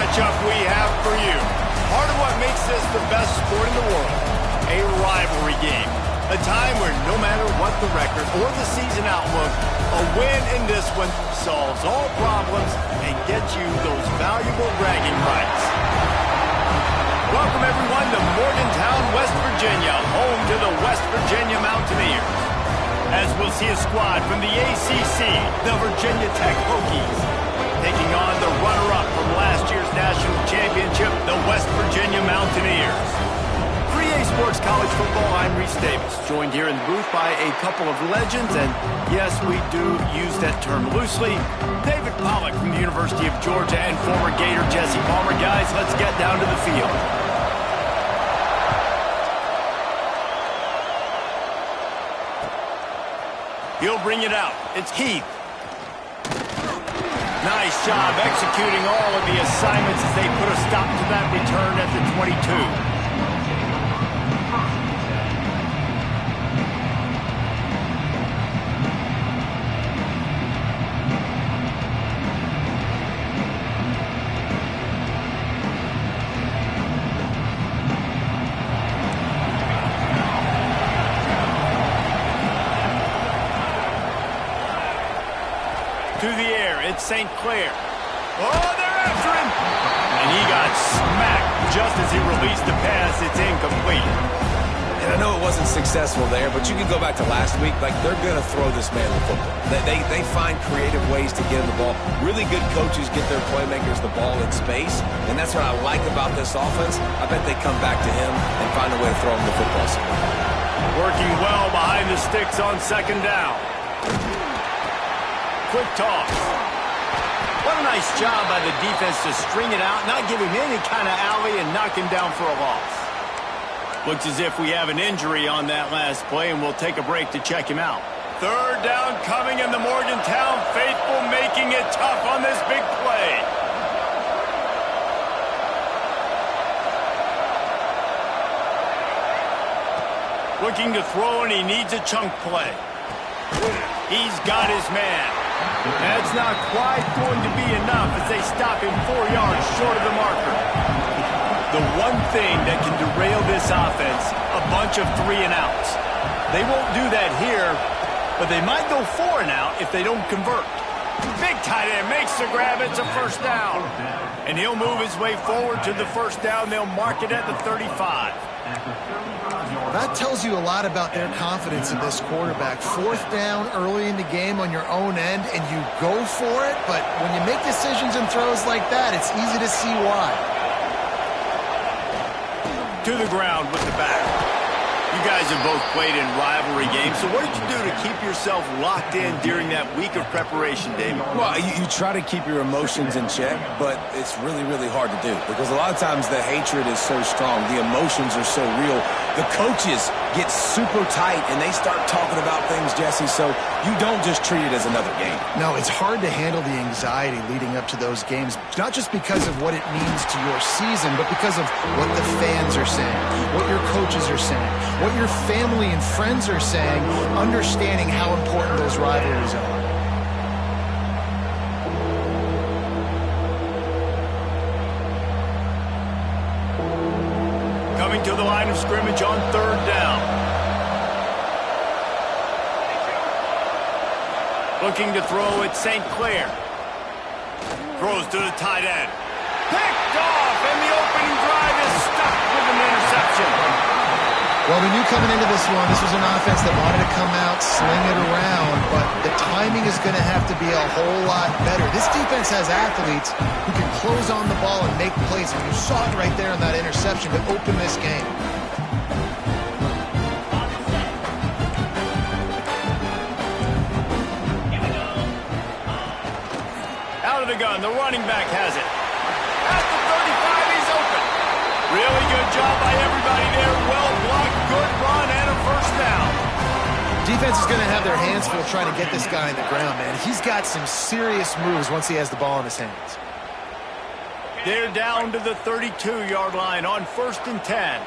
matchup we have for you. Part of what makes this the best sport in the world, a rivalry game. A time where no matter what the record or the season outlook, a win in this one solves all problems and gets you those valuable bragging rights. Welcome everyone to Morgantown, West Virginia, home to the West Virginia Mountaineers. As we'll see a squad from the ACC, the Virginia Tech Hokies, taking on the runner-up from last year's national championship, the West Virginia Mountaineers. 3A Sports College Football, I'm Reese Davis, joined here in the booth by a couple of legends, and yes, we do use that term loosely. David Pollack from the University of Georgia and former Gator Jesse Palmer. Guys, let's get down to the field. He'll bring it out. It's Heath. Nice job executing all of the assignments as they put a stop to that return at the 22. To the air, it's St. Clair. Oh, they're after him! And he got smacked just as he released the pass. It's incomplete. And I know it wasn't successful there, but you can go back to last week. Like, they're going to throw this man the football. They find creative ways to get him the ball. Really good coaches get their playmakers the ball in space, and that's what I like about this offense. I bet they come back to him and find a way to throw him the football somewhere. Working well behind the sticks on second down. Quick toss. What a nice job by the defense to string it out, not give him any kind of alley, and knock him down for a loss. Looks as if we have an injury on that last play, and we'll take a break to check him out. Third down coming, and the Morgantown faithful making it tough on this big play. Looking to throw, and he needs a chunk play. He's got his man. That's not quite going to be enough as they stop him 4 yards short of the marker. The one thing that can derail this offense, a bunch of 3-and-outs. They won't do that here, but they might go 4-and-out if they don't convert. Big tight end makes the grab. It's a first down. And he'll move his way forward to the first down. They'll mark it at the 35. That tells you a lot about their confidence in this quarterback. Fourth down early in the game on your own end, and you go for it, but when you make decisions and throws like that, it's easy to see why. To the ground with the back. You guys have both played in rivalry games, so what did you do to keep yourself locked in during that week of preparation, David? Well, you try to keep your emotions in check, but it's really, really hard to do because a lot of times the hatred is so strong, the emotions are so real. The coaches get super tight, and they start talking about things, Jesse, so you don't just treat it as another game. No, it's hard to handle the anxiety leading up to those games, not just because of what it means to your season, but because of what the fans are saying, what your coaches are saying, what your family and friends are saying, understanding how important those rivalries are. Coming to the line of scrimmage on third down. Looking to throw at St. Clair. Throws to the tight end. Picked off, and the opening drive is stuck with an interception. Well, we knew coming into this one, this was an offense that wanted to come out, sling it around, but the timing is going to have to be a whole lot better. This defense has athletes who can close on the ball and make plays, and you saw it right there in that interception to open this game. Out of the gun, the running back has it. At the 35, he's open. Really good job by everybody there. Well blocked, good run, and a first down. Defense is going to have their hands full trying to get this guy in the ground, man. He's got some serious moves once he has the ball in his hands. They're down to the 32-yard line on 1st and 10.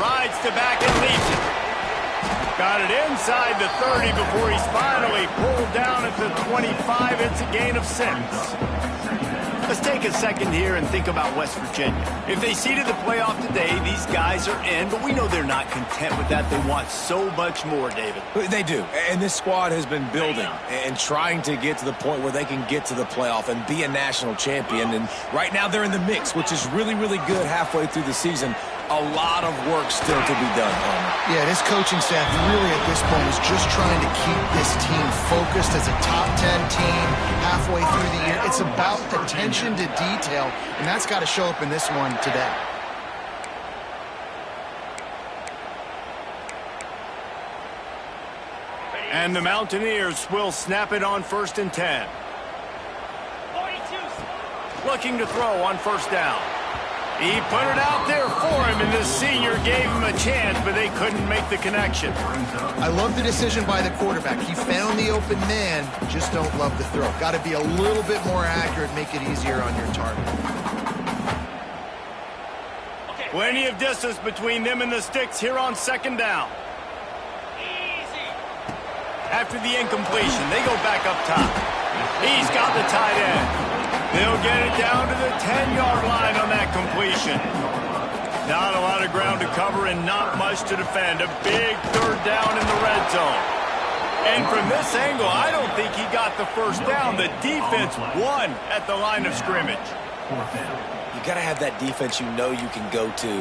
Rides to back and leaves it. Got it inside the 30 before he's finally pulled down at the 25. It's a gain of 6. Let's take a second here and think about West Virginia. If they seeded the playoff today, these guys are in, but we know they're not content with that. They want so much more, David. They do, and this squad has been building and trying to get to the point where they can get to the playoff and be a national champion. And right now they're in the mix, which is really, really good halfway through the season. A lot of work still to be done, Homer. Yeah, this coaching staff really at this point is just trying to keep this team focused as a top 10 team halfway through the year. It's about attention to detail, and that's got to show up in this one today. And the Mountaineers will snap it on 1st and 10. Looking to throw on 1st down. He put it out there for him, and the senior gave him a chance, but they couldn't make the connection. I love the decision by the quarterback. He found the open man, just don't love the throw. Got to be a little bit more accurate, make it easier on your target. Plenty of distance between them and the sticks here on 2nd down. After the incompletion, they go back up top. He's got the tight end. They'll get it down to the 10-yard line on that completion. Not a lot of ground to cover and not much to defend. A big 3rd down in the red zone. And from this angle, I don't think he got the 1st down. The defense won at the line of scrimmage. You got to have that defense you know you can go to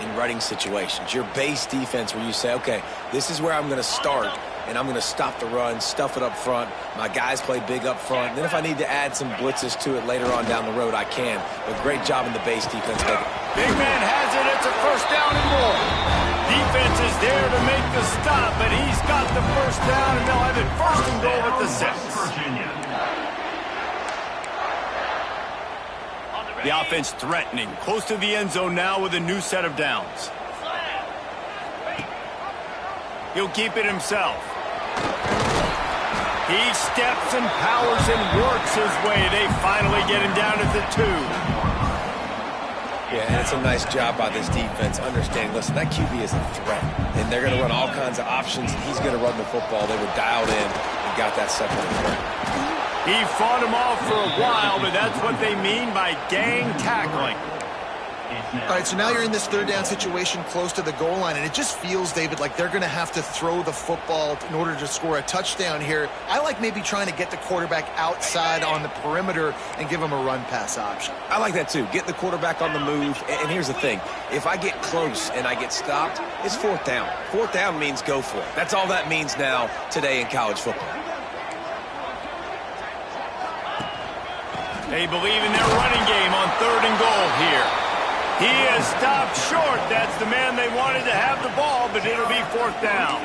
in running situations. Your base defense where you say, okay, this is where I'm going to start. And I'm going to stop the run, stuff it up front. My guys play big up front. And then if I need to add some blitzes to it later on down the road, I can. But great job in the base defense. Big man has it. It's a 1st down and more. Defense is there to make the stop, but he's got the 1st down, and they'll have it 1st and goal at the 6. The offense threatening, close to the end zone now with a new set of downs. He'll keep it himself. He steps and powers and works his way. They finally get him down at the 2. Yeah, and it's a nice job by this defense understanding, listen, that QB is a threat. And they're going to run all kinds of options, and he's going to run the football. They were dialed in and got that second threat. He fought him off for a while, but that's what they mean by gang tackling. All right, so now you're in this 3rd down situation close to the goal line, and it just feels, David, like they're going to have to throw the football in order to score a touchdown here. I like maybe trying to get the quarterback outside on the perimeter and give him a run-pass option. I like that, too. Get the quarterback on the move. And here's the thing. If I get close and I get stopped, it's 4th down. 4th down means go for it. That's all that means now today in college football. They believe in their running game on 3rd and goal here. He is stopped short. That's the man they wanted to have the ball, but it'll be 4th down.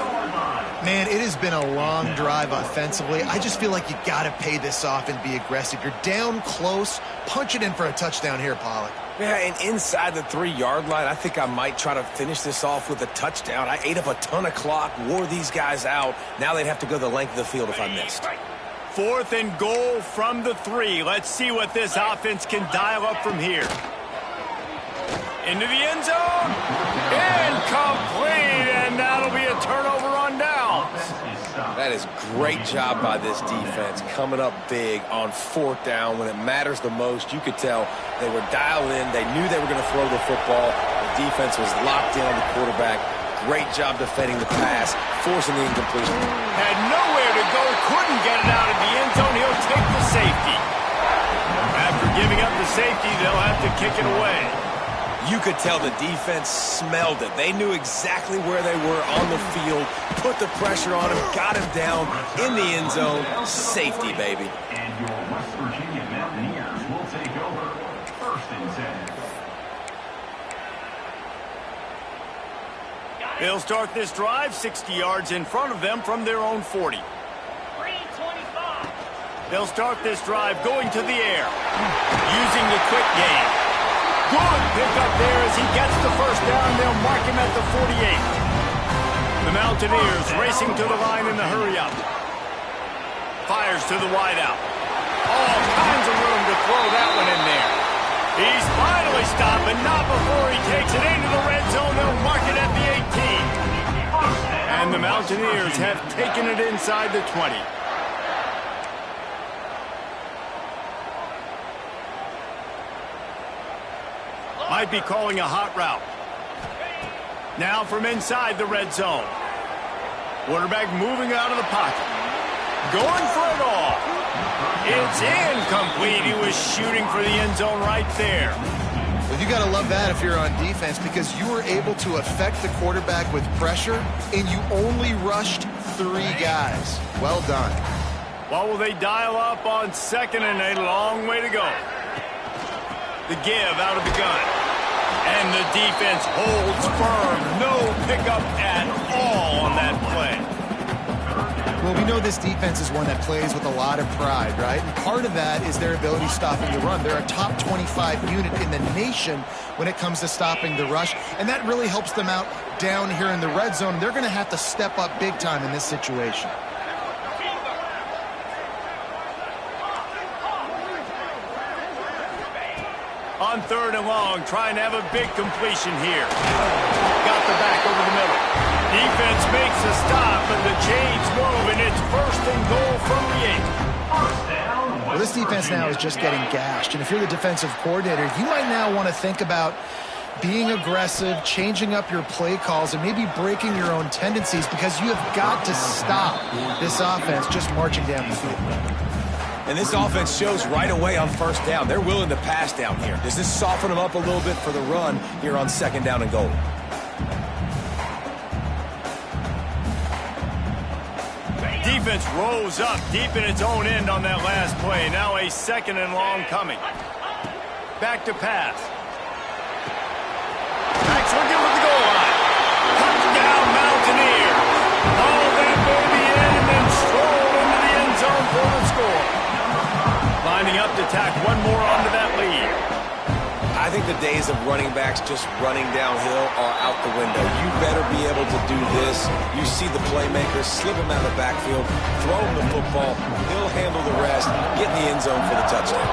Man, it has been a long drive offensively. I just feel like you got to pay this off and be aggressive. You're down close. Punch it in for a touchdown here, Pollack. Yeah, and inside the 3-yard line, I think I might try to finish this off with a touchdown. I ate up a ton of clock, wore these guys out. Now they'd have to go the length of the field if I missed. 4th and goal from the 3. Let's see what this offense can dial up from here. Into the end zone. Incomplete, and that'll be a turnover on downs. That is great job by this defense, coming up big on 4th down when it matters the most. You could tell they were dialed in. They knew they were going to throw the football. The defense was locked in on the quarterback. Great job defending the pass, forcing the incompletion. Had nowhere to go, couldn't get it out of the end zone. He'll take the safety. After giving up the safety, they'll have to kick it away. You could tell the defense smelled it. They knew exactly where they were on the field, put the pressure on him, got him down in the end zone. Safety, baby. And your West Virginia Mountaineers will take over 1st and 10. They'll start this drive 60 yards in front of them from their own 40. They'll start this drive going to the air, using the quick game. Good pickup there as he gets the 1st down. They'll mark him at the 48. The Mountaineers racing to the line in the hurry-up. Fires to the wideout. All kinds of room to throw that one in there. He's finally stopped, but not before he takes it into the red zone. They'll mark it at the 18. And the Mountaineers have taken it inside the 20. Might be calling a hot route. Now from inside the red zone. Quarterback moving out of the pocket. Going for it all. It's incomplete. He was shooting for the end zone right there. Well, you got to love that if you're on defense, because you were able to affect the quarterback with pressure, and you only rushed 3 guys. Well done. What will they dial up on 2nd and a long way to go? The give out of the gun. And the defense holds firm. No pickup at all on that play. Well, we know this defense is one that plays with a lot of pride, right? And part of that is their ability stopping the run. They're a top 25 unit in the nation when it comes to stopping the rush, and that really helps them out down here in the red zone. They're going to have to step up big time in this situation. On 3rd and long, trying to have a big completion here. Got the back over the middle. Defense makes a stop, and the chains move, and it's 1st and goal from the 8. Well, this defense now is just getting gashed, and if you're the defensive coordinator, you might now want to think about being aggressive, changing up your play calls, and maybe breaking your own tendencies, because you have got to stop this offense just marching down the field. And this offense shows right away on 1st down. They're willing to pass down here. Does this soften them up a little bit for the run here on 2nd down and goal? Defense rose up deep in its own end on that last play. Now a 2nd and long coming. Back to pass. Backs looking with the goal line. Touchdown, Mountaineer. All that baby in and then stroll into the end zone for the score. Lining up to tack one more onto that lead. I think the days of running backs just running downhill are out the window. You better be able to do this. You see the playmakers, slip him out of the backfield, throw him the football, he'll handle the rest, get in the end zone for the touchdown.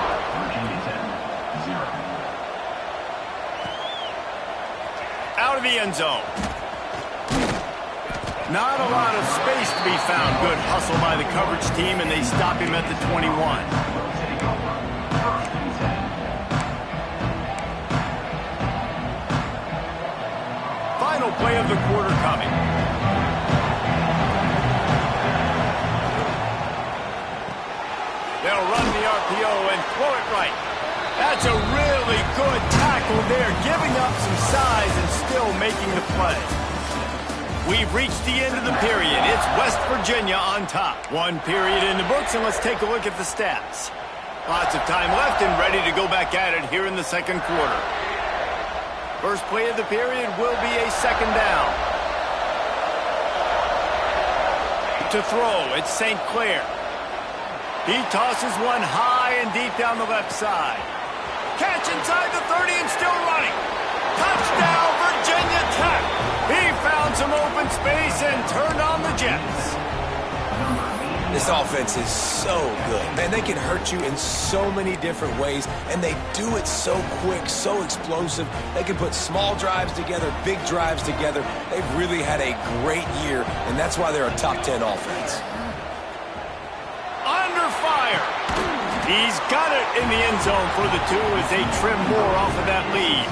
Out of the end zone. Not a lot of space to be found. Good hustle by the coverage team, and they stop him at the 21. Final play of the quarter coming. They'll run the RPO and throw it right. That's a really good tackle there, giving up some size and still making the play. We've reached the end of the period. It's West Virginia on top. 1 period in the books, and let's take a look at the stats. Lots of time left and ready to go back at it here in the 2nd quarter. First play of the period will be a 2nd down. To throw, it's St. Clair. He tosses one high and deep down the left side. Catch inside the 30 and still running. Touchdown, Virginia Tech. He found some open space and turned on the Jets. This offense is so good. Man, they can hurt you in so many different ways, and they do it so quick, so explosive. They can put small drives together, big drives together. They've really had a great year, and that's why they're a top 10 offense. Under fire. He's got it in the end zone for the 2 as they trim more off of that lead.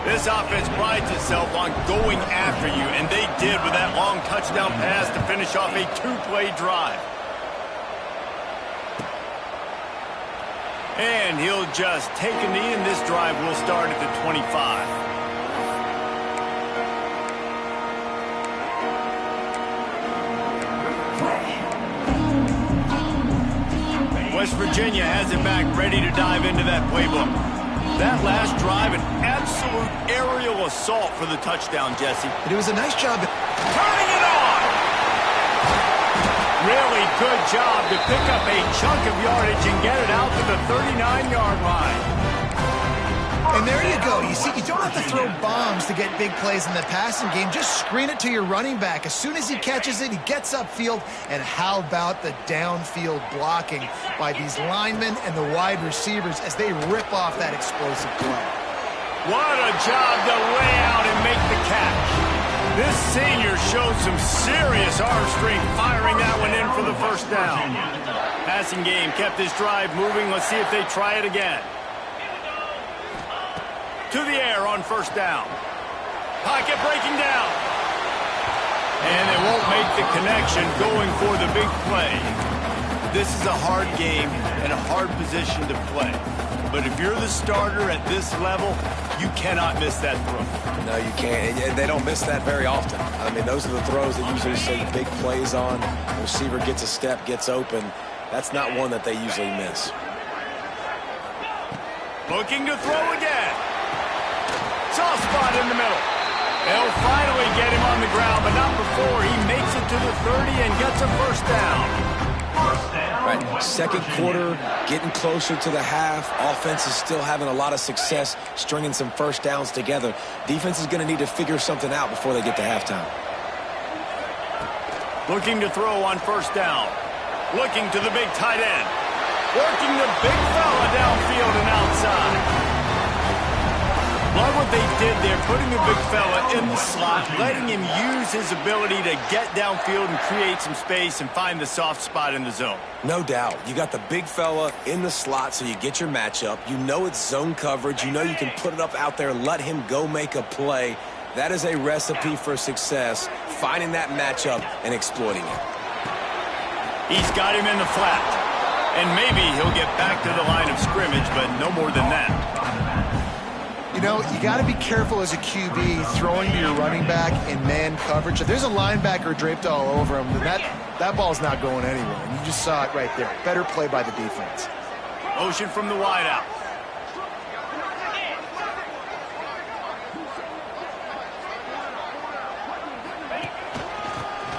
This offense prides itself on going after you, and they did with that long touchdown pass to finish off a 2-play drive. And he'll just take a knee, and this drive will start at the 25. West Virginia has it back, ready to dive into that playbook. That last drive, an absolute aerial assault for the touchdown, Jesse. And it was a nice job. Turning it on! Really good job to pick up a chunk of yardage and get it out to the 39-yard line. And there you go. You see, you don't have to throw bombs to get big plays in the passing game. Just screen it to your running back. As soon as he catches it, he gets upfield. And how about the downfield blocking by these linemen and the wide receivers as they rip off that explosive play. What a job to lay out and make the catch. This senior showed some serious arm strength firing that one in for the 1st down. Passing game kept this drive moving. Let's see if they try it again. to the air on first down. Pocket breaking down. And they won't make the connection going for the big play. This is a hard game and a hard position to play. But if you're the starter at this level, you cannot miss that throw. No, you can't. And they don't miss that very often. I mean, those are the throws that usually see big plays on. The receiver gets a step, gets open. That's not one that they usually miss. Looking to throw again. Soft spot in the middle. They'll finally get him on the ground, but not before he makes it to the 30 and gets a first down. Right, second quarter, getting closer to the half. Offense is still having a lot of success stringing some first downs together. Defense is going to need to figure something out before they get to halftime. Looking to throw on first down. Looking to the big tight end. Working the big fella downfield and outside. Love what they did there, putting the big fella in the slot, letting him use his ability to get downfield and create some space and find the soft spot in the zone. No doubt. You got the big fella in the slot so you get your matchup. You know it's zone coverage. You know you can put it up out there, let him go make a play. That is a recipe for success, finding that matchup and exploiting it. He's got him in the flat. And maybe he'll get back to the line of scrimmage, but no more than that. You know, you got to be careful as a QB throwing to your running back in man coverage. If there's a linebacker draped all over him, then that ball's not going anywhere. And you just saw it right there. Better play by the defense. Motion from the wideout.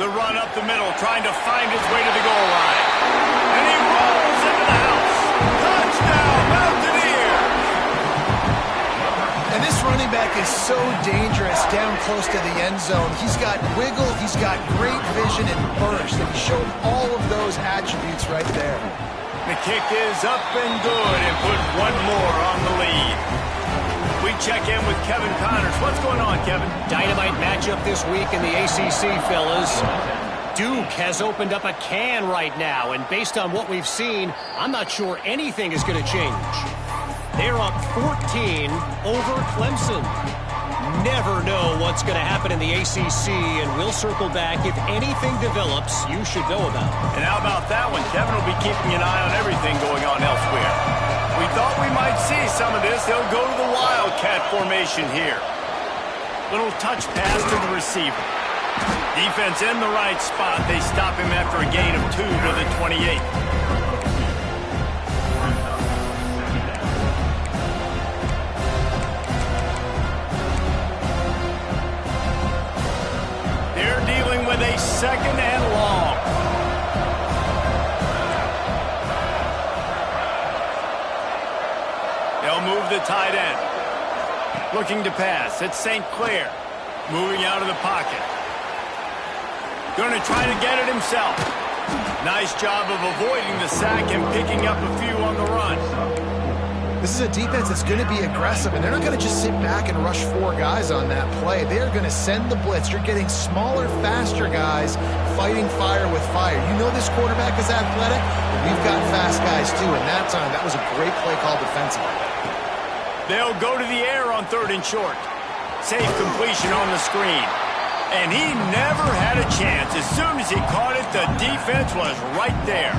The run up the middle, trying to find his way to the goal line. And he rolls into the house. Touchdown, Mountaineer! And this running back is so dangerous down close to the end zone. He's got wiggle, he's got great vision and burst, and he showed all of those attributes right there. The kick is up and good and put one more on the lead. We check in with Kevin Connors. What's going on, Kevin? Dynamite matchup this week in the ACC, fellas. Duke has opened up a can right now, and based on what we've seen, I'm not sure anything is going to change. They're up 14 over Clemson. Never know what's going to happen in the ACC, and we'll circle back. If anything develops, you should know about it. And how about that one? Kevin will be keeping an eye on everything going on elsewhere. We thought we might see some of this. They'll go to the Wildcat formation here. Little touch pass to the receiver. Defense in the right spot. They stop him after a gain of 2 to the 28. They're dealing with a second and long. They'll move the tight end. Looking to pass. It's St. Clair. Moving out of the pocket. Going to try to get it himself. Nice job of avoiding the sack and picking up a few on the run. This is a defense that's going to be aggressive, and they're not going to just sit back and rush 4 guys on that play. They're going to send the blitz. You're getting smaller, faster guys fighting fire with fire. You know this quarterback is athletic, but we've got fast guys too, and that time that was a great play call defensively. They'll go to the air on 3rd and short. Safe completion on the screen. And he never had a chance. As soon as he caught it, the defense was right there.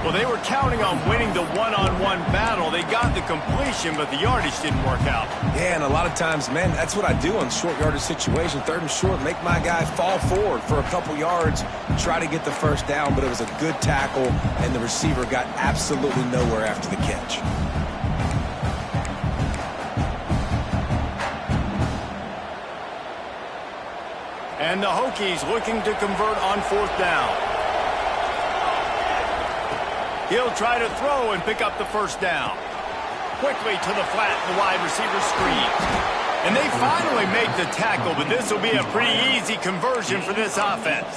Well, they were counting on winning the one-on-one battle. They got the completion, but the yardage didn't work out. Yeah, and a lot of times, man, that's what I do on short yardage situation. 3rd and short, make my guy fall forward for a couple yards, try to get the first down, but it was a good tackle, and the receiver got absolutely nowhere after the catch. And the Hokies looking to convert on 4th down. He'll try to throw and pick up the first down. Quickly to the flat, the wide receiver screen. And they finally make the tackle, but this will be a pretty easy conversion for this offense.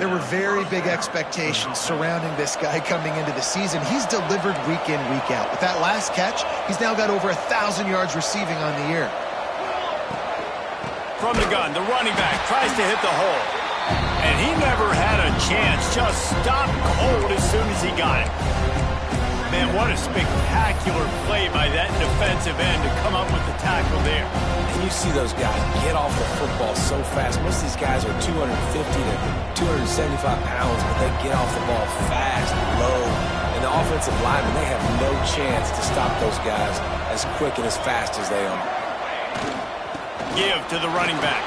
There were very big expectations surrounding this guy coming into the season. He's delivered week in, week out. With that last catch, he's now got over 1,000 yards receiving on the year. From the gun, the running back tries to hit the hole. And he never had a chance. Just stopped cold as soon as he got it. Man, what a spectacular play by that defensive end to come up with the tackle there. And you see those guys get off the football so fast. Most of these guys are 250 to 275 pounds, but they get off the ball fast, low. And the offensive linemen, they have no chance to stop those guys as quick and as fast as they are. Give to the running back.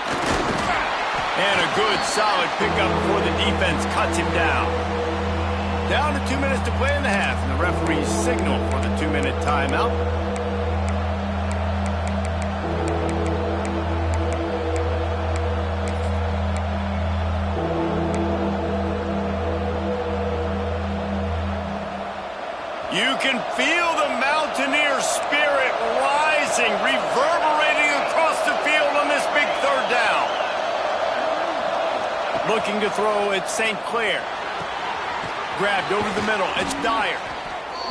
And a good, solid pickup before the defense cuts him down. Down to 2 minutes to play in the half, and the referee's signal for the 2-minute timeout. You can feel the Mountaineer spirit rising, reverberating across the field on this big third down. Looking to throw at St. Clair. Grabbed over the middle. It's Dyer.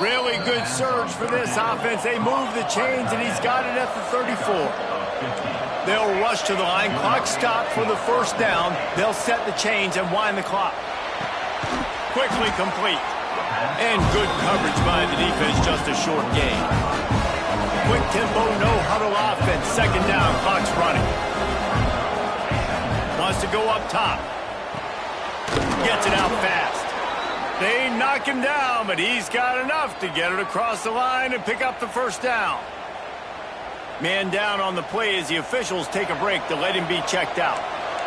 Really good surge for this offense. They move the chains, and he's got it at the 34. They'll rush to the line. Clock stopped for the first down. They'll set the chains and wind the clock. Quickly complete. And good coverage by the defense, just a short gain. Quick tempo, no huddle offense. Second down, clock's running. Wants to go up top. Gets it out fast. They knock him down, but he's got enough to get it across the line and pick up the first down. Man down on the play as the officials take a break to let him be checked out.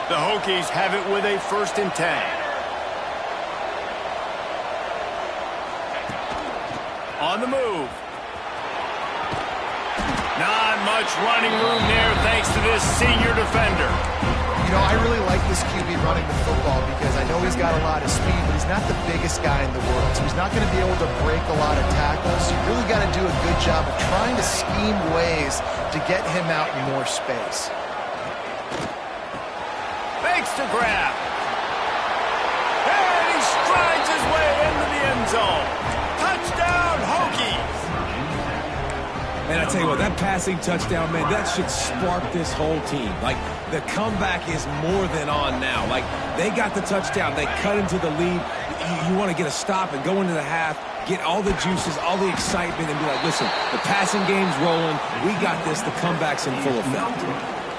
The Hokies have it with a 1st and 10. On the move. Not much running room there thanks to this senior defender. You know, I really like this QB running the football because I know he's got a lot of speed, but he's not the biggest guy in the world. So he's not going to be able to break a lot of tackles. You really got to do a good job of trying to scheme ways to get him out in more space. Fakes to grab. And he strides his way into the end zone. Touchdown, Hokies. And I tell you what, that passing touchdown, man, that should spark this whole team. Like, the comeback is more than on now. Like, they got the touchdown. They cut into the lead. You want to get a stop and go into the half, get all the juices, all the excitement, and be like, listen, the passing game's rolling. We got this. The comeback's in full effect.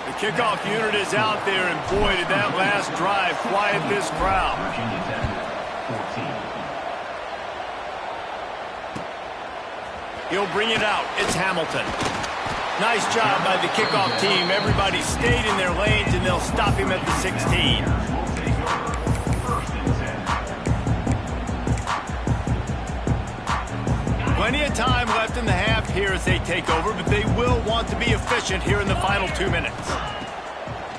The kickoff unit is out there, and boy, did that last drive quiet this crowd. He'll bring it out. It's Hamilton. Nice job by the kickoff team. Everybody stayed in their lanes, and they'll stop him at the 16. Plenty of time left in the half here as they take over, but they will want to be efficient here in the final 2 minutes.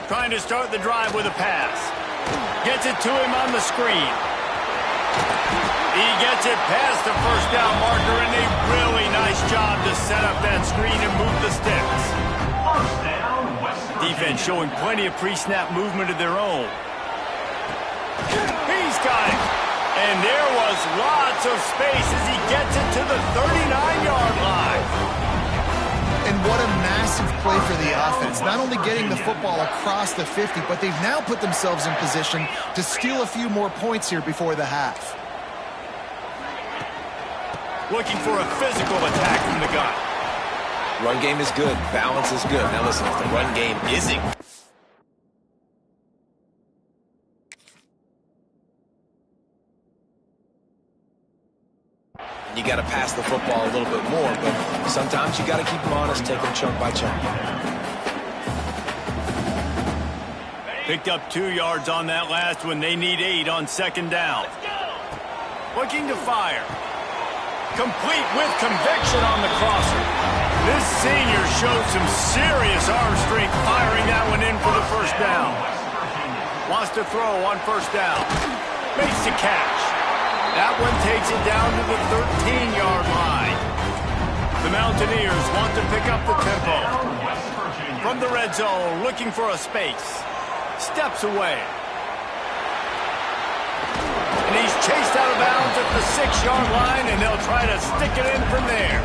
Trying to start the drive with a pass. Gets it to him on the screen. He gets it past the first down marker, and a really nice job to set up that screen and move the sticks. Defense showing plenty of pre-snap movement of their own. He's got it. And there was lots of space as he gets it to the 39-yard line. And what a massive play for the offense. Not only getting the football across the 50, but they've now put themselves in position to steal a few more points here before the half. Looking for a physical attack from the gun. Run game is good. Balance is good. Now listen, if the run game isn't, you got to pass the football a little bit more, but sometimes you got to keep them honest, take them chunk by chunk. Picked up 2 yards on that last one. They need 8 on second down. Looking to fire. Complete with conviction on the crosser. This senior showed some serious arm strength firing that one in for the first down. Wants to throw on first down. Makes the catch. That one takes it down to the 13-yard line. The Mountaineers want to pick up the tempo. From the red zone, looking for a space. Steps away. And he's chased out of bounds at the 6-yard line, and they'll try to stick it in from there.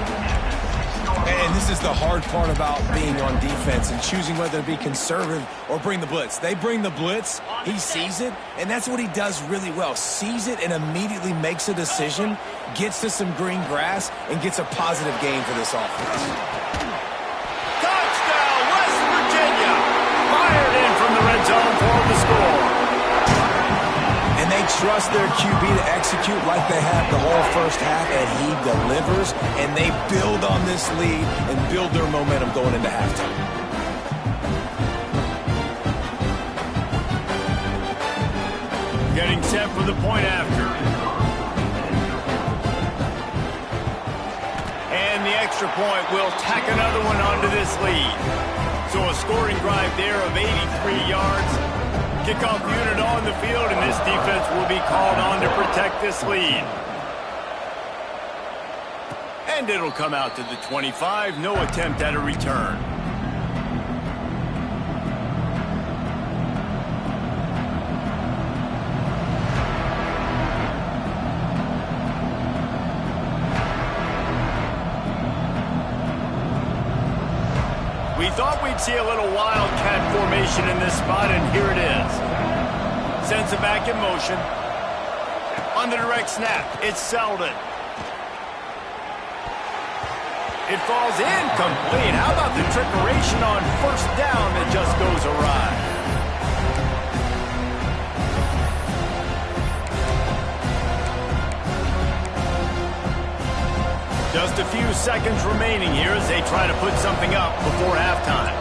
And this is the hard part about being on defense and choosing whether to be conservative or bring the blitz. They bring the blitz, he sees it, and that's what he does really well. Sees it and immediately makes a decision, gets to some green grass, and gets a positive gain for this offense. Touchdown, West Virginia! Fired in from the red zone for the score. And they trust their QB to execute like they have the whole first half, and he delivers, and they build on this lead and build their momentum going into halftime. Getting set for the point after. And the extra point will tack another one onto this lead. So a scoring drive there of 83 yards. Kickoff unit on the field, and this defense will be called on to protect this lead. And it'll come out to the 25. No attempt at a return. We thought we'd see a little wildcat formation in this spot, and here it is. Sends it back in motion. On the direct snap, it's Selden. It falls incomplete. How about the trickeration on first down that just goes awry? Just a few seconds remaining here as they try to put something up before halftime.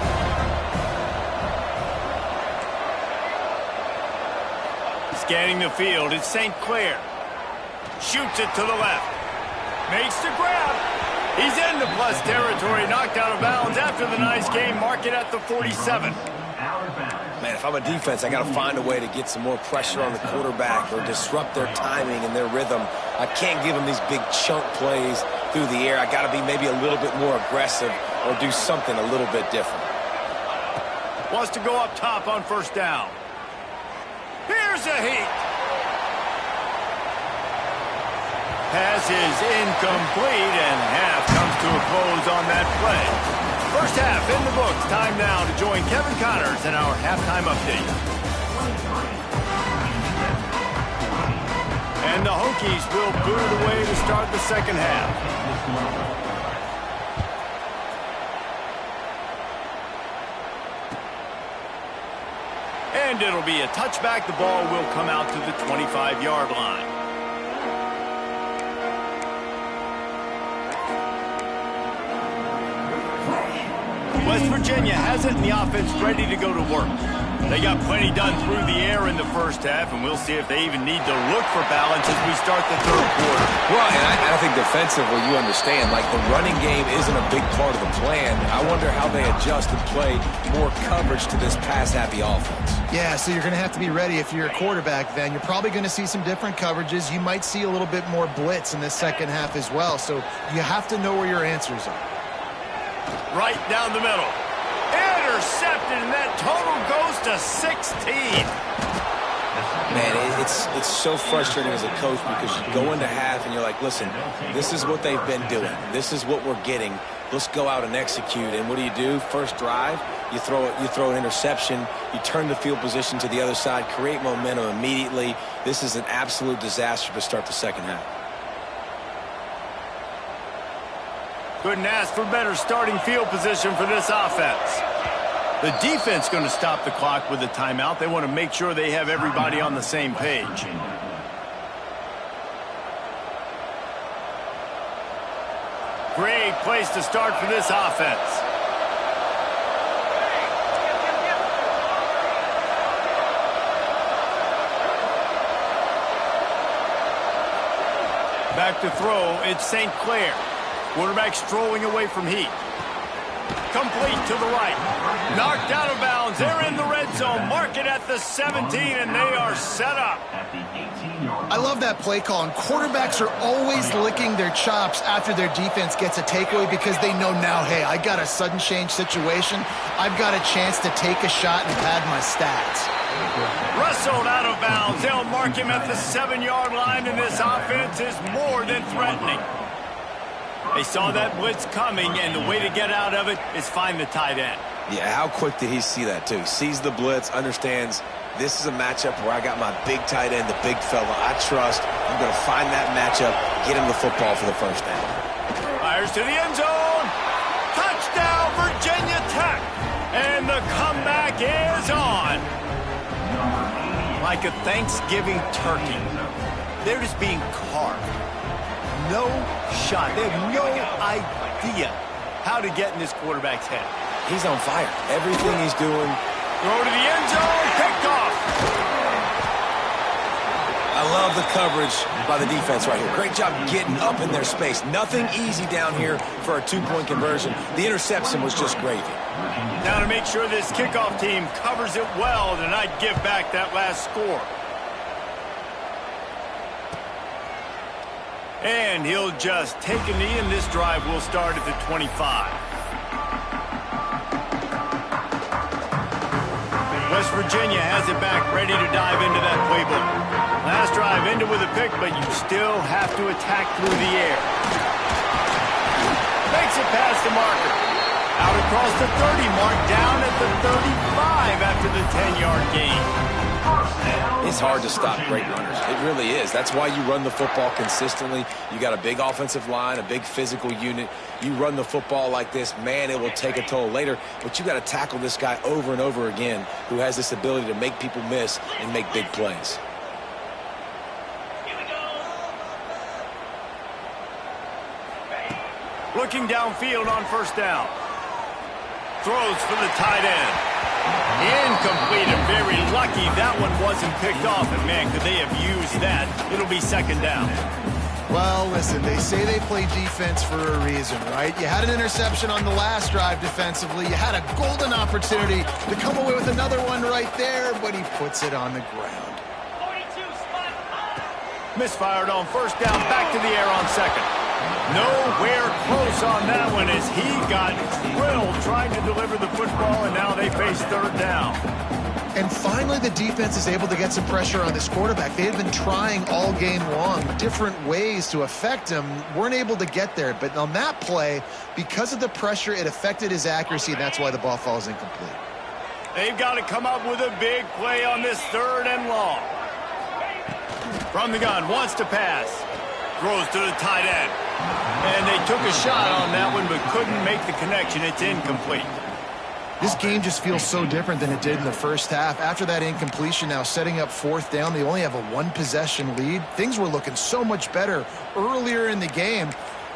Scanning the field, it's St. Clair. Shoots it to the left. Makes the grab. He's in the plus territory, knocked out of bounds after the nice game. Mark it at the 47. Man, if I'm a defense, I got to find a way to get some more pressure on the quarterback or disrupt their timing and their rhythm. I can't give them these big chunk plays through the air. I got to be maybe a little bit more aggressive or do something a little bit different. Wants to go up top on first down. Here's a heat. Pass is incomplete, and half comes to a close on that play. First half in the books. Time now to join Kevin Connors in our halftime update. And the Hokies will boot it away to start the second half. And it'll be a touchback. The ball will come out to the 25-yard line. West Virginia has it, and the offense ready to go to work. They got plenty done through the air in the first half, and we'll see if they even need to look for balance as we start the third quarter. Well, and I think defensively, you understand, like the running game isn't a big part of the plan. I wonder how they adjust and play more coverage to this pass-happy offense. Yeah, so you're going to have to be ready if you're a quarterback then. You're probably going to see some different coverages. You might see a little bit more blitz in this second half as well, so you have to know where your answers are. Right down the middle. Intercepted, and that total goes to 16. Man, it's so frustrating as a coach because you go into half and you're like, listen, this is what they've been doing. This is what we're getting. Let's go out and execute. And what do? First drive, you throw an interception, you turn the field position to the other side, create momentum immediately. This is an absolute disaster to start the second half. Couldn't ask for better starting field position for this offense. The defense going to stop the clock with a timeout. They want to make sure they have everybody on the same page. Great place to start for this offense. Back to throw, it's St. Clair. Quarterback strolling away from heat. Complete to the right. Knocked out of bounds. They're in the red zone. Mark it at the 17, and they are set up. I love that play call, and quarterbacks are always licking their chops after their defense gets a takeaway because they know now, hey, I got a sudden change situation. I've got a chance to take a shot and pad my stats. Wrestled out of bounds. They'll mark him at the 7-yard line, and this offense is more than threatening. They saw that blitz coming, and the way to get out of it is find the tight end. Yeah, how quick did he see that, too? Sees the blitz, understands this is a matchup where I got my big tight end, the big fella I trust. I'm going to find that matchup, get him the football for the first down. Fires to the end zone. Touchdown, Virginia Tech. And the comeback is on. Like a Thanksgiving turkey. They're just being carved. No shot. They have no idea how to get in this quarterback's head. He's on fire. Everything he's doing. Throw to the end zone. Picked off. I love the coverage by the defense right here. Great job getting up in their space. Nothing easy down here for a two-point conversion. The interception was just gravy. Now to make sure this kickoff team covers it well to not give back that last score. And he'll just take a knee, and this drive will start at the 25. West Virginia has it back, ready to dive into that playbook. Last drive ended with a pick, but you still have to attack through the air. Makes it past the marker. Out across the 30 mark, down at the 35 after the 10-yard gain. It's hard to stop great runners. It really is. That's why you run the football consistently. You got a big offensive line, a big physical unit. You run the football like this, man, it will take a toll later. But you got to tackle this guy over and over again who has this ability to make people miss and make big plays. Looking downfield on first down. Throws for the tight end. Incomplete, and very lucky that one wasn't picked off. And, man, could they have used that? It'll be second down. Well, listen, they say they play defense for a reason, right? You had an interception on the last drive defensively. You had a golden opportunity to come away with another one right there, but he puts it on the ground. Misfired on first down, back to the air on second. Nowhere close on that one as he got drilled trying to deliver the football, and now they face third down. And finally, the defense is able to get some pressure on this quarterback. They had been trying all game long different ways to affect him, weren't able to get there. But on that play, because of the pressure, it affected his accuracy, and that's why the ball falls incomplete. They've got to come up with a big play on this third and long. From the gun, wants to pass. Throws to the tight end. And they took a shot on that one, but couldn't make the connection. It's incomplete. This game just feels so different than it did in the first half. After that incompletion, now setting up fourth down, they only have a one-possession lead. Things were looking so much better earlier in the game.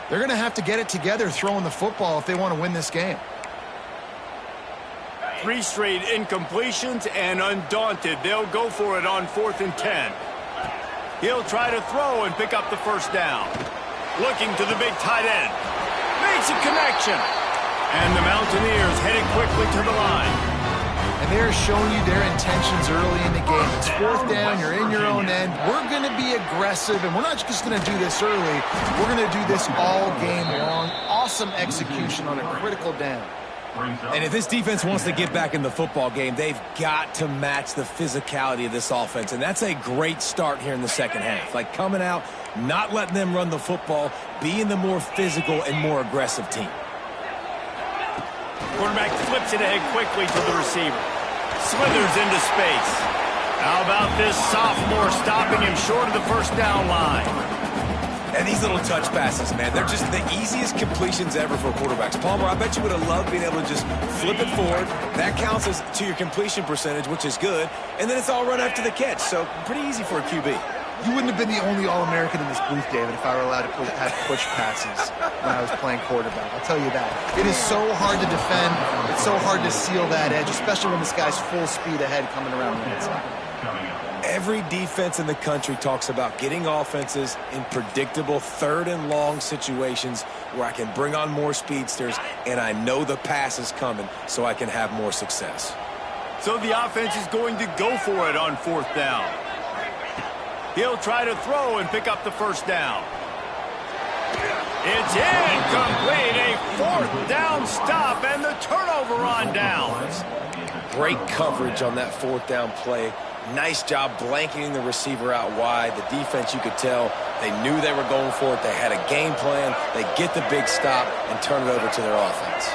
They're going to have to get it together throwing the football if they want to win this game. 3 straight incompletions, and undaunted, they'll go for it on 4th and 10. He'll try to throw and pick up the first down. Looking to the big tight end. Makes a connection. And the Mountaineers headed quickly to the line. And they're showing you their intentions early in the game. It's fourth down, you're in your own end. We're going to be aggressive, and we're not just going to do this early. We're going to do this all game long. Awesome execution on a critical down. And if this defense wants to get back in the football game, they've got to match the physicality of this offense. And that's a great start here in the second half. Like coming out, not letting them run the football, being the more physical and more aggressive team. Quarterback flips it ahead quickly to the receiver. Slithers into space. How about this sophomore stopping him short of the first down line? And these little touch passes, man, they're just the easiest completions ever for quarterbacks. Palmer, I bet you would have loved being able to just flip it forward. That counts as to your completion percentage, which is good. And then it's all run after the catch, so pretty easy for a QB. You wouldn't have been the only All-American in this booth, David, if I were allowed to have push passes when I was playing quarterback. I'll tell you that. It is so hard to defend. It's so hard to seal that edge, especially when this guy's full speed ahead coming around the inside. Every defense in the country talks about getting offenses in predictable third and long situations where I can bring on more speedsters and I know the pass is coming so I can have more success. So the offense is going to go for it on 4th down. He'll try to throw and pick up the first down. It's incomplete. A 4th down stop and the turnover on downs. Great coverage on that 4th down play. Nice job blanketing the receiver out wide. The defense, you could tell, they knew they were going for it. They had a game plan. They get the big stop and turn it over to their offense.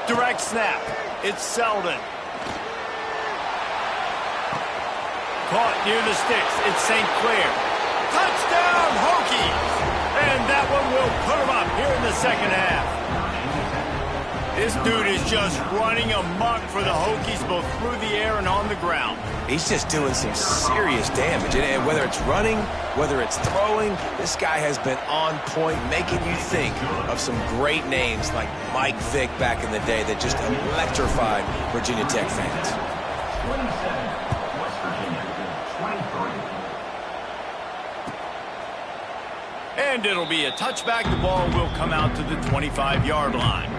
Direct snap. It's Selden. Caught near the sticks. It's St. Clair. Touchdown, Hokies! And that one will put them up here in the second half. This dude is just running amok for the Hokies, both through the air and on the ground. He's just doing some serious damage. And whether it's running, whether it's throwing, this guy has been on point, making you think of some great names like Mike Vick back in the day that just electrified Virginia Tech fans. 27, West Virginia, 23. And it'll be a touchback. The ball will come out to the 25-yard line.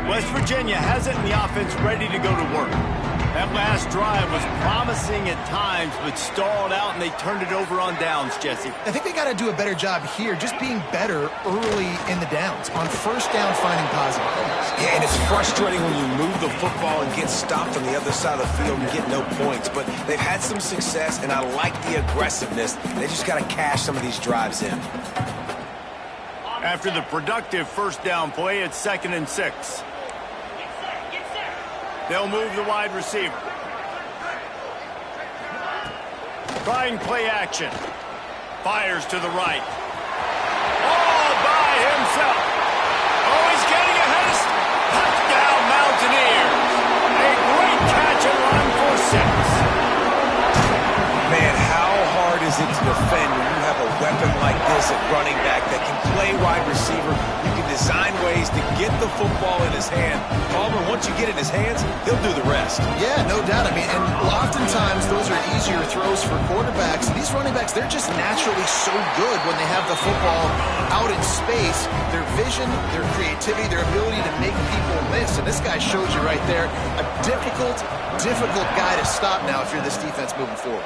West Virginia has it in the offense ready to go to work. That last drive was promising at times, but stalled out, and they turned it over on downs, Jesse. I think they got to do a better job here, just being better early in the downs. On first down, finding positive plays. Yeah, and it's frustrating when you move the football and get stopped on the other side of the field and get no points. But they've had some success, and I like the aggressiveness. They just got to cash some of these drives in. After the productive first down play, it's 2nd and 6. They'll move the wide receiver. Trying play action. Fires to the right. All by himself. Oh, he's getting ahead. Touchdown, Mountaineers. A great catch and run for 6. Man, how hard is it to defend when you have a weapon like this at running back that can play wide receiver? You can design ways to get the football in his hand. Palmer, once you get it in his hands, he'll do the rest. Yeah, no doubt. I mean, and oftentimes those are easier throws for quarterbacks. These running backs, they're just naturally so good when they have the football out in space. Their vision, their creativity, their ability to make people miss. And this guy shows you right there a difficult guy to stop now if you're this defense moving forward.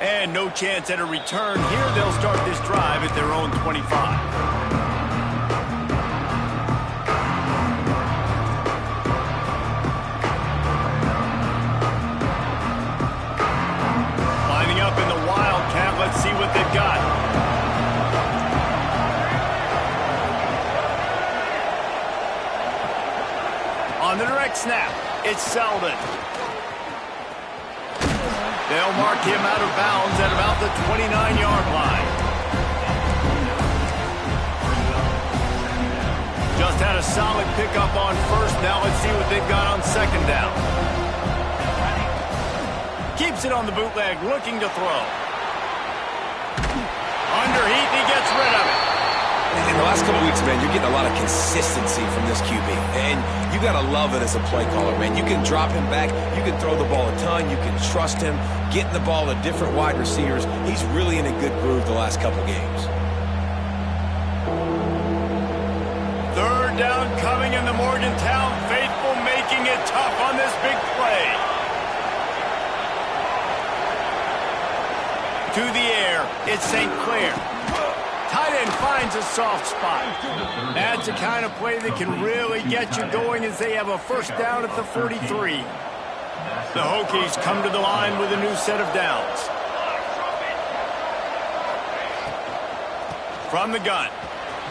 And no chance at a return here. They'll start this drive at their own 25. Lining up in the Wildcat. Let's see what they've got. On the direct snap, it's Selden. They'll mark him out of bounds at about the 29-yard line. Just had a solid pickup on first. Now let's see what they've got on 2nd down. Keeps it on the bootleg, looking to throw. Underheat, and he gets rid of it. In the last couple weeks, man, you're getting a lot of consistency from this QB. And you got to love it as a play caller, man. You can drop him back. You can throw the ball a ton. You can trust him, getting the ball to different wide receivers. He's really in a good groove the last couple games. 3rd down coming in the Morgantown faithful, making it tough on this big play. To the air, it's St. Clair. Tight end finds a soft spot. That's the kind of play that can really get you going as they have a first down at the 43. The Hokies come to the line with a new set of downs. From the gun,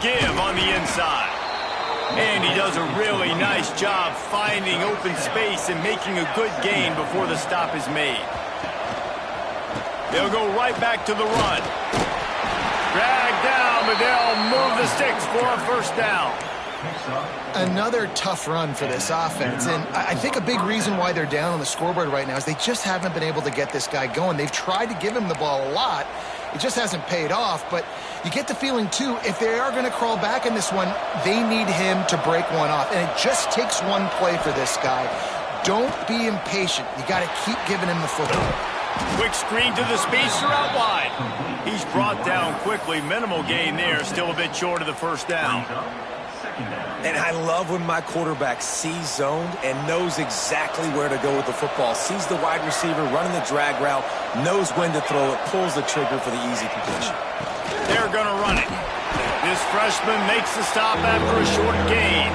give on the inside. And he does a really nice job finding open space and making a good gain before the stop is made. They'll go right back to the run. Dragged down, but they'll move the sticks for a first down. Another tough run for this offense, and I think a big reason why they're down on the scoreboard right now is they just haven't been able to get this guy going. They've tried to give him the ball a lot. It just hasn't paid off, but you get the feeling, too, if they are going to crawl back in this one, they need him to break one off, and it just takes one play for this guy. Don't be impatient. You got to keep giving him the football. Quick screen to the speedster out wide. He's brought down quickly. Minimal gain there. Still a bit short of the first down. And I love when my quarterback sees zoned and knows exactly where to go with the football. Sees the wide receiver running the drag route, knows when to throw it, pulls the trigger for the easy completion. They're going to run it. This freshman makes the stop after a short gain.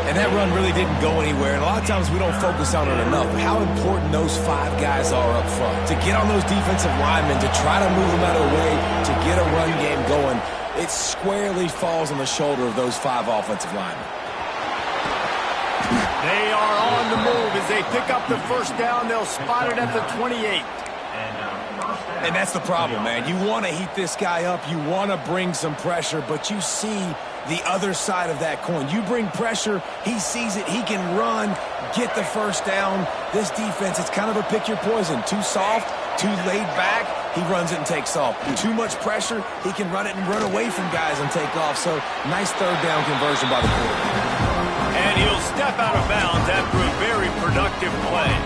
And that run really didn't go anywhere. And a lot of times we don't focus on it enough. How important those 5 guys are up front. To get on those defensive linemen, to try to move them out of the way, to get a run game going, it squarely falls on the shoulder of those 5 offensive linemen. They are on the move as they pick up the first down. They'll spot it at the 28. And that's the problem, man. You want to heat this guy up. You want to bring some pressure, but you see the other side of that coin. You bring pressure, he sees it, he can run, get the first down. This defense, it's kind of a pick your poison. Too soft, too laid back, he runs it and takes off. Too much pressure, he can run it and run away from guys and take off. So, nice third down conversion by the quarterback. And he'll step out of bounds after a very productive play.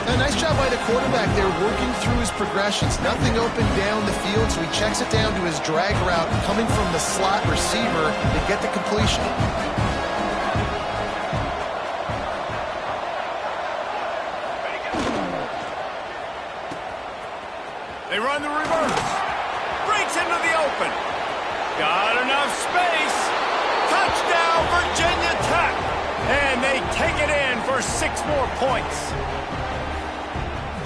A nice job by the quarterback there, working through his progressions. Nothing open down the field, so he checks it down to his drag route, coming from the slot receiver to get the completion. They run the reverse. Breaks into the open. Got enough space. Touchdown, Virginia Tech. And they take it in for 6 more points.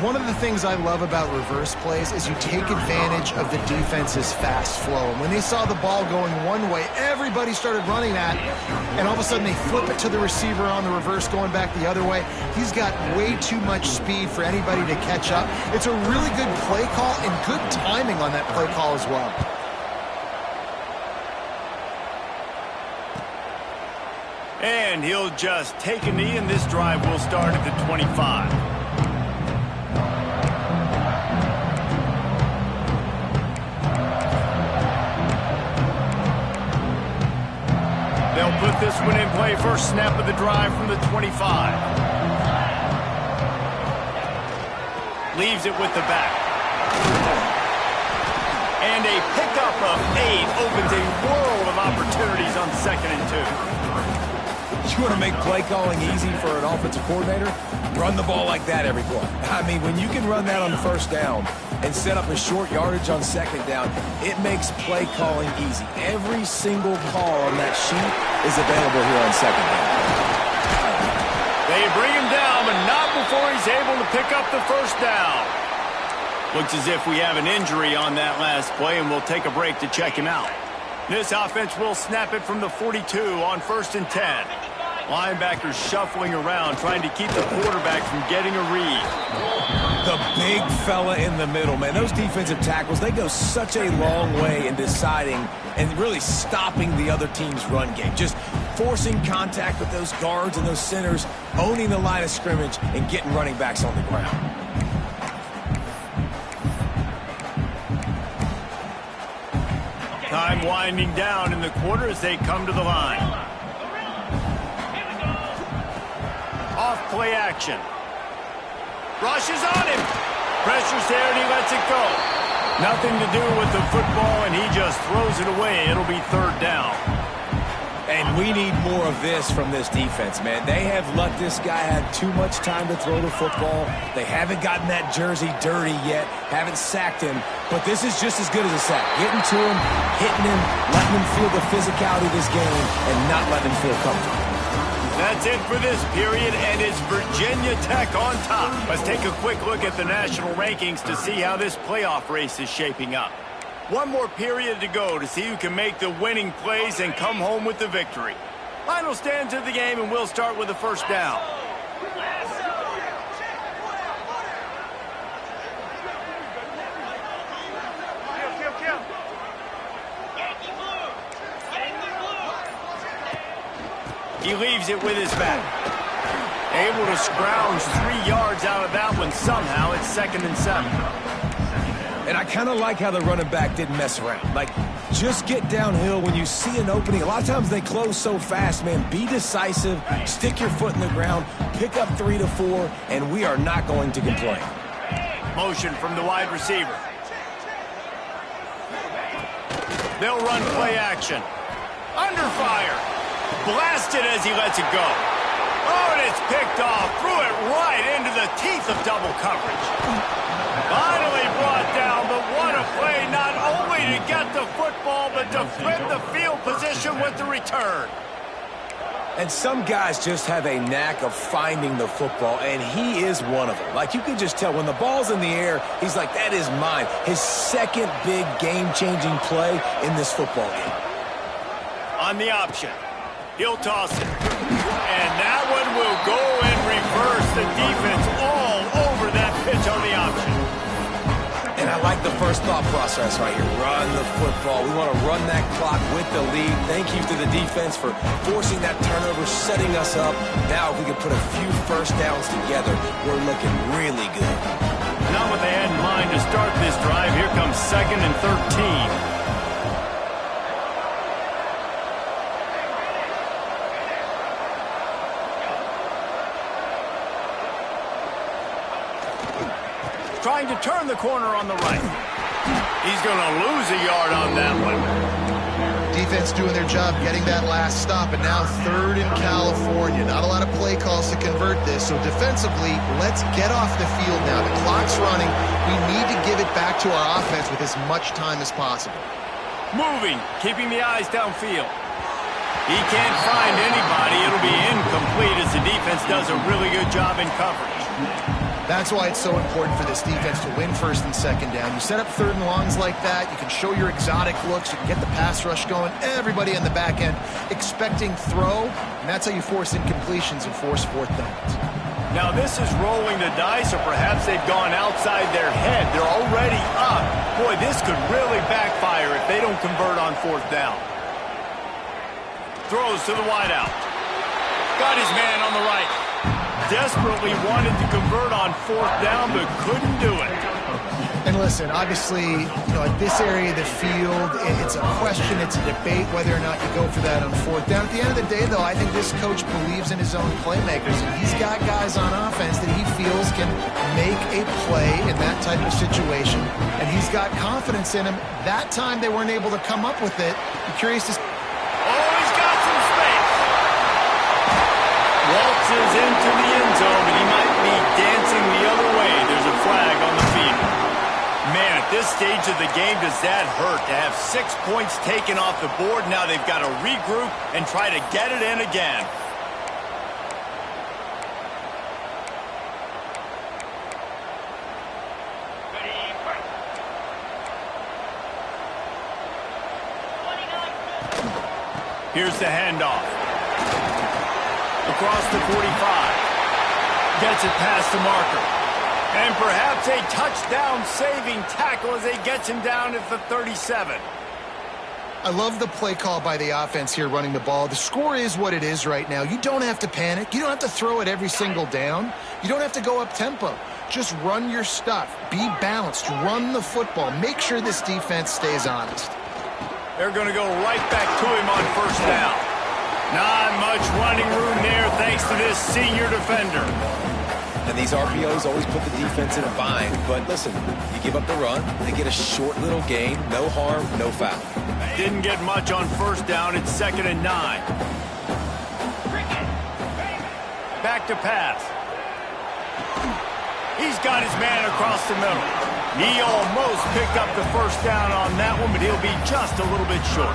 One of the things I love about reverse plays is you take advantage of the defense's fast flow. And when they saw the ball going one way, everybody started running that, and all of a sudden they flip it to the receiver on the reverse going back the other way. He's got way too much speed for anybody to catch up. It's a really good play call and good timing on that play call as well. And he'll just take a knee, and this drive will start at the 25. They'll put this one in play. First snap of the drive from the 25. Leaves it with the back. And a pickup of 8 opens a world of opportunities on 2nd and 2. You want to make play calling easy for an offensive coordinator? Run the ball like that every play. I mean, when you can run that on first down and set up a short yardage on 2nd down, it makes play calling easy. Every single call on that sheet is available here on 2nd down. They bring him down, but not before he's able to pick up the first down. Looks as if we have an injury on that last play, and we'll take a break to check him out. This offense will snap it from the 42 on 1st and 10. Linebackers shuffling around, trying to keep the quarterback from getting a read. The big fella in the middle, man. Those defensive tackles, they go such a long way in deciding and really stopping the other team's run game. Just forcing contact with those guards and those centers, owning the line of scrimmage, and getting running backs on the ground. Time winding down in the quarter as they come to the line. Off play action. Rushes on him. Pressure's there and he lets it go. Nothing to do with the football and he just throws it away. It'll be 3rd down. And we need more of this from this defense, man. They have let this guy have too much time to throw the football. They haven't gotten that jersey dirty yet, haven't sacked him. But this is just as good as a sack. Getting to him, hitting him, letting him feel the physicality of this game, and not letting him feel comfortable. That's it for this period, and it's Virginia Tech on top. Let's take a quick look at the national rankings to see how this playoff race is shaping up. One more period to go to see who can make the winning plays and come home with the victory. Final stands of the game, and we'll start with the first down. He leaves it with his back. Able to scrounge 3 yards out of that one somehow. It's 2nd and 7. And I kind of like how the running back didn't mess around. Like, just get downhill when you see an opening. A lot of times they close so fast, man. Be decisive, stick your foot in the ground, pick up 3 to 4, and we are not going to complain. Motion from the wide receiver. They'll run play action. Under fire. Blasted as he lets it go. Oh, and it's picked off. Threw it right into the teeth of double coverage. Finally brought down, but what a play, not only to get the football, but to flip the field position with the return. And some guys just have a knack of finding the football, and he is one of them. Like, you can just tell when the ball's in the air, he's like, that is mine. His second big game-changing play in this football game. On the option, he'll toss it. And that one will go in reverse. The defense all over that pitch on the option. And I like the first thought process right here. Run the football. We want to run that clock with the lead. Thank you to the defense for forcing that turnover, setting us up. Now if we can put a few first downs together, we're looking really good. Not what they had in mind to start this drive. Here comes 2nd and 13. Trying to turn the corner on the right. He's going to lose a yard on that one. Defense doing their job getting that last stop, and now 3rd in California. Not a lot of play calls to convert this, so defensively, let's get off the field now. The clock's running. We need to give it back to our offense with as much time as possible. Moving, keeping the eyes downfield. He can't find anybody. It'll be incomplete as the defense does a really good job in coverage. That's why it's so important for this defense to win 1st and 2nd down. You set up 3rd and longs like that, you can show your exotic looks, you can get the pass rush going, everybody on the back end expecting throw, and that's how you force incompletions and force 4th downs. Now this is rolling the dice, or perhaps they've gone outside their head. They're already up. Boy, this could really backfire if they don't convert on 4th down. Throws to the wideout. Got his man on the right. Desperately wanted to convert on 4th down, but couldn't do it. And listen, obviously, at this area of the field, it's a question, it's a debate whether or not you go for that on 4th down. At the end of the day, though, I think this coach believes in his own playmakers, and he's got guys on offense that he feels can make a play in that type of situation, and he's got confidence in him. That time they weren't able to come up with it. I'm curious to... Oh, he's got some space. Waltzes into the end zone, and he might be dancing the other way. There's a flag on the field. Man, at this stage of the game, does that hurt to have 6 points taken off the board? Now they've got to regroup and try to get it in again. Here's the handoff. Across the 45. Gets it past the marker. And perhaps a touchdown-saving tackle as they get him down at the 37. I love the play call by the offense here running the ball. The score is what it is right now. You don't have to panic. You don't have to throw it every single down. You don't have to go up tempo. Just run your stuff. Be balanced. Run the football. Make sure this defense stays honest. They're going to go right back to him on 1st down. Not much running room there thanks to this senior defender. And these RPOs always put the defense in a bind. But listen, you give up the run, they get a short little gain, no harm, no foul. Didn't get much on 1st down. It's 2nd and 9. Back to pass. He's got his man across the middle. He almost picked up the 1st down on that one, but he'll be just a little bit short.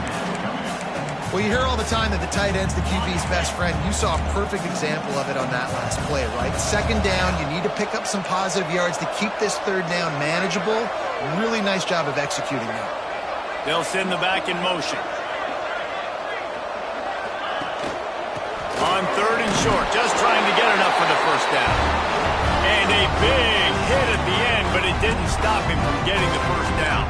Well, you hear all the time that the tight end's the QB's best friend. You saw a perfect example of it on that last play, right? 2nd down, you need to pick up some positive yards to keep this 3rd down manageable. Really nice job of executing that. They'll send the back in motion. On 3rd and short, just trying to get enough for the 1st down. And a big hit at the end, but it didn't stop him from getting the 1st down.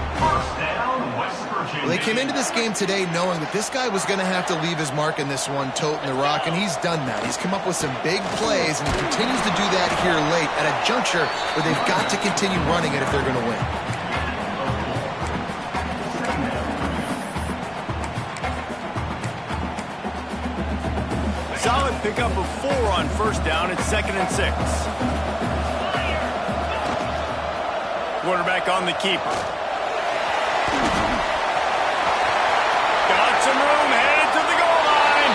Well, they came into this game today knowing that this guy was going to have to leave his mark in this one, toting the rock, and he's done that. He's come up with some big plays, and he continues to do that here late at a juncture where they've got to continue running it if they're going to win. Solid pickup of 4 on 1st down. It's 2nd and 6. Quarterback on the keeper. Got some room, headed to the goal line.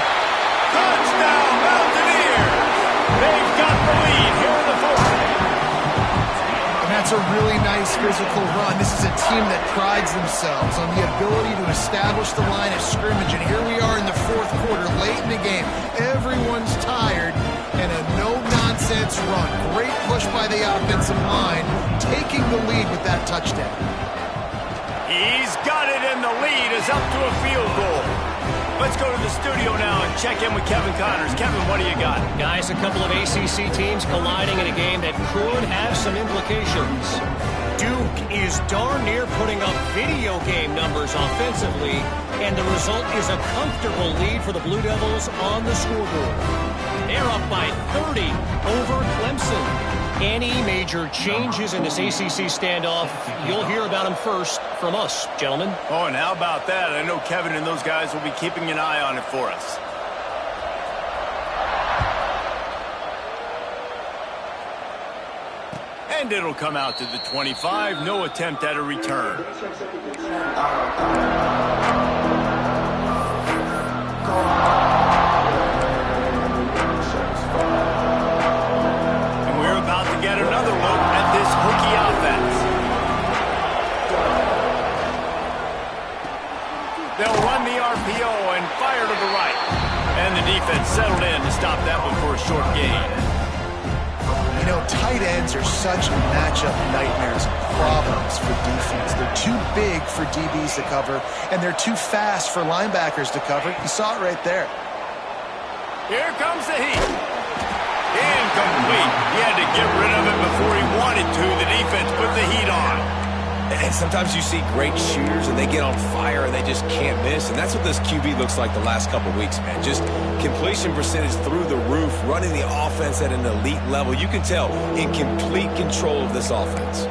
a really nice physical run. This is a team that prides themselves on the ability to establish the line of scrimmage. And here we are in the fourth quarter, late in the game. Everyone's tired, and a no-nonsense run. Great push by the offensive line, taking the lead with that touchdown. He's got it, and the lead is up to a field goal. Let's go to the studio now and check in with Kevin Connors. Kevin, what do you got? Guys, a couple of ACC teams colliding in a game that could have some implications. Duke is darn near putting up video game numbers offensively, and the result is a comfortable lead for the Blue Devils on the scoreboard. They're up by 30 over Clemson. Any major changes in this ACC standoff, you'll hear about them first from us, gentlemen. Oh, and how about that? I know Kevin and those guys will be keeping an eye on it for us. And it'll come out to the 25. No attempt at a return. Get another look at this hooky offense. They'll run the RPO and fire to the right. And the defense settled in to stop that one for a short gain. You know, tight ends are such matchup nightmares and problems for defense. They're too big for DBs to cover, and they're too fast for linebackers to cover. You saw it right there. Here comes the heat. Incomplete. He had to get rid of it before he wanted to. The defense put the heat on. And sometimes you see great shooters and they get on fire and they just can't miss. And that's what this QB looks like the last couple weeks, man. Just completion percentage through the roof, running the offense at an elite level. You can tell in complete control of this offense.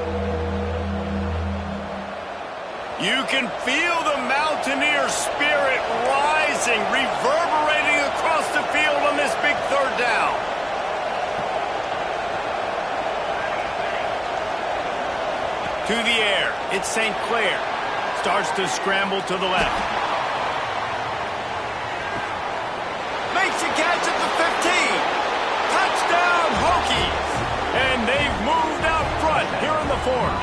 You can feel the Mountaineer spirit rising, reverberating across the field on this big third down. To the air, it's St. Clair. Starts to scramble to the left. Makes a catch at the 15. Touchdown, Hokies. And they've moved out front here in the fourth.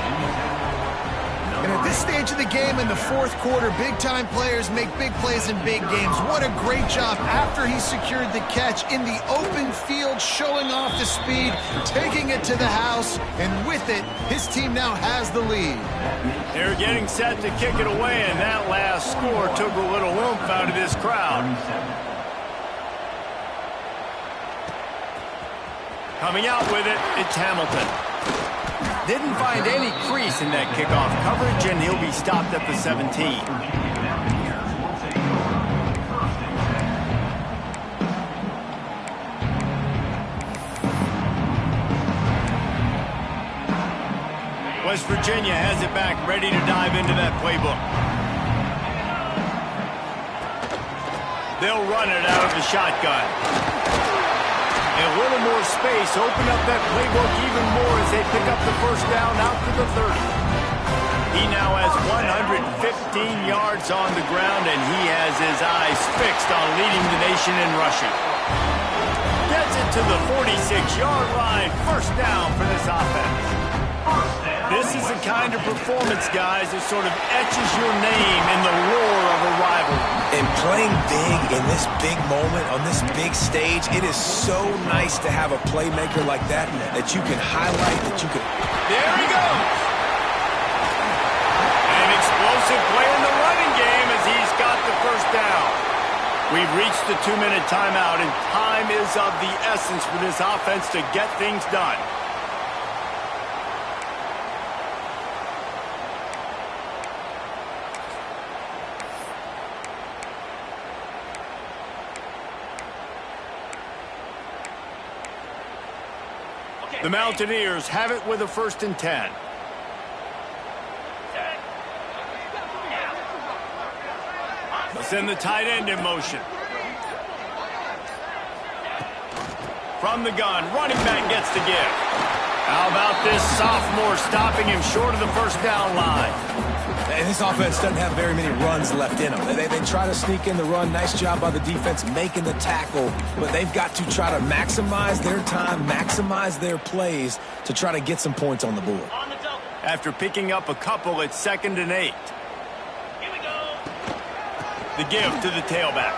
And at this stage of the game in the fourth quarter, big-time players make big plays in big games. What a great job after he secured the catch in the open field, showing off the speed, taking it to the house, and with it, his team now has the lead. They're getting set to kick it away, and that last score took a little oomph out of this crowd. Coming out with it, it's Hamilton. Didn't find any crease in that kickoff coverage, and he'll be stopped at the 17. West Virginia has it back, ready to dive into that playbook. They'll run it out of the shotgun. And a little more space, open up that playbook even more as they pick up the first down out to the 30. He now has 115 yards on the ground, and he has his eyes fixed on leading the nation in rushing. Gets it to the 46-yard line, first down for this offense. This is the kind of performance, guys, that sort of etches your name in the roar of a rivalry. And playing big in this big moment, on this big stage, it is so nice to have a playmaker like that you can highlight, that you can... There he goes! An explosive play in the running game as he's got the first down. We've reached the 2-minute timeout, and time is of the essence for this offense to get things done. The Mountaineers have it with a 1st and 10. They'll send the tight end in motion. From the gun, running back gets the give. How about this sophomore stopping him short of the first down line? And this offense doesn't have very many runs left in them. They try to sneak in the run. Nice job by the defense making the tackle. But they've got to try to maximize their time, maximize their plays to try to get some points on the board. On the double. after picking up a couple at 2nd and 8. Here we go. The give to the tailback.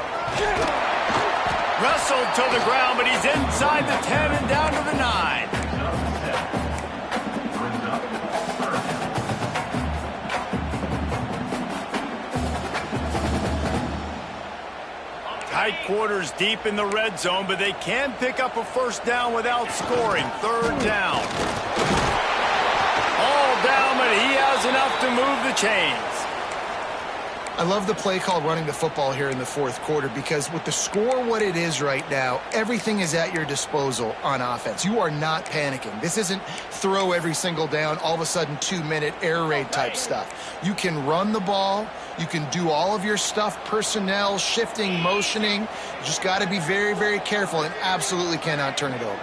Wrestled to the ground, but he's inside the 10 and down to the 9. Tight quarters deep in the red zone, but they can pick up a first down without scoring. 3rd down. All down, but he has enough to move the chains. I love the play call running the football here in the 4th quarter because with the score what it is right now, everything is at your disposal on offense. You are not panicking. This isn't throw every single down, all of a sudden 2-minute air raid type stuff. You can run the ball. You can do all of your stuff, personnel, shifting, motioning. You just got to be very, very careful and absolutely cannot turn it over.